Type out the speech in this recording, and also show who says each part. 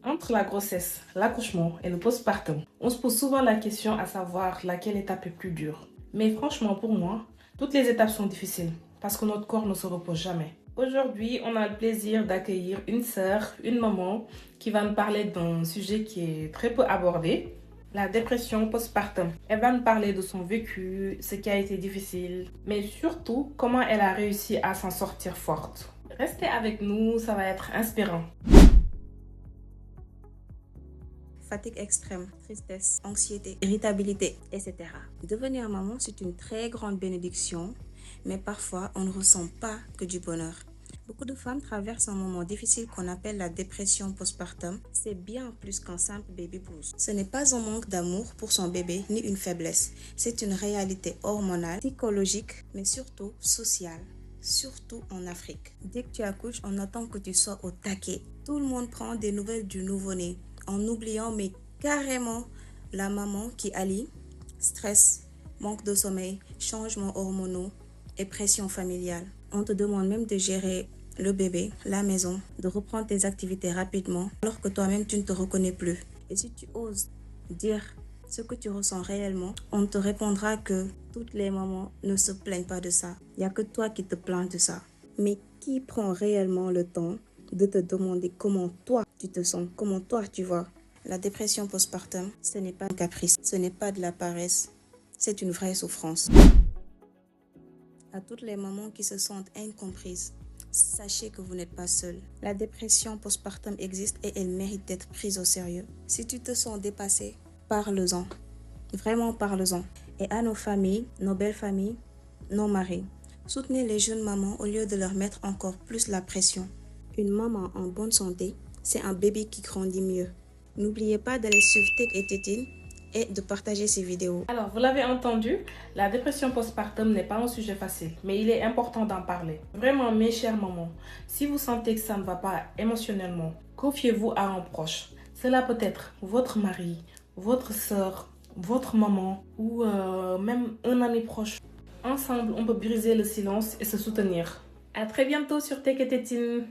Speaker 1: Entre la grossesse, l'accouchement et le postpartum, on se pose souvent la question à savoir laquelle étape est plus dure. Mais franchement, pour moi, toutes les étapes sont difficiles parce que notre corps ne se repose jamais. Aujourd'hui, on a le plaisir d'accueillir une sœur, une maman qui va nous parler d'un sujet qui est très peu abordé, la dépression postpartum. Elle va nous parler de son vécu, ce qui a été difficile, mais surtout comment elle a réussi à s'en sortir forte. Restez avec nous, ça va être inspirant.
Speaker 2: Fatigue extrême, tristesse, anxiété, irritabilité, etc. Devenir maman, c'est une très grande bénédiction, mais parfois on ne ressent pas que du bonheur. Beaucoup de femmes traversent un moment difficile qu'on appelle la dépression postpartum. C'est bien plus qu'un simple baby blues. Ce n'est pas un manque d'amour pour son bébé ni une faiblesse. C'est une réalité hormonale, psychologique, mais surtout sociale. Surtout en Afrique. Dès que tu accouches, on attend que tu sois au taquet. Tout le monde prend des nouvelles du nouveau-né, en oubliant mais carrément la maman qui allie stress, manque de sommeil, changements hormonaux et pression familiale. On te demande même de gérer le bébé, la maison, de reprendre tes activités rapidement alors que toi-même tu ne te reconnais plus. Et si tu oses dire ce que tu ressens réellement, on te répondra que toutes les mamans ne se plaignent pas de ça. Il n'y a que toi qui te plains de ça. Mais qui prend réellement le temps de te demander comment toi tu te sens, comment toi tu vois? La dépression postpartum, ce n'est pas un caprice, ce n'est pas de la paresse, c'est une vraie souffrance. À toutes les mamans qui se sentent incomprises, sachez que vous n'êtes pas seule. La dépression postpartum existe et elle mérite d'être prise au sérieux. Si tu te sens dépassée, parle-en. Vraiment parle-en. Et à nos familles, nos belles familles, nos maris, soutenez les jeunes mamans au lieu de leur mettre encore plus la pression. Une maman en bonne santé, c'est un bébé qui grandit mieux. N'oubliez pas d'aller suivre Tech et Tétine et de partager ces vidéos.
Speaker 1: Alors, vous l'avez entendu, la dépression postpartum n'est pas un sujet facile, mais il est important d'en parler. Vraiment, mes chères mamans, si vous sentez que ça ne va pas émotionnellement, confiez-vous à un proche. Cela peut être votre mari, votre sœur, votre maman ou même un ami proche. Ensemble, on peut briser le silence et se soutenir. À très bientôt sur Tech et Tétine.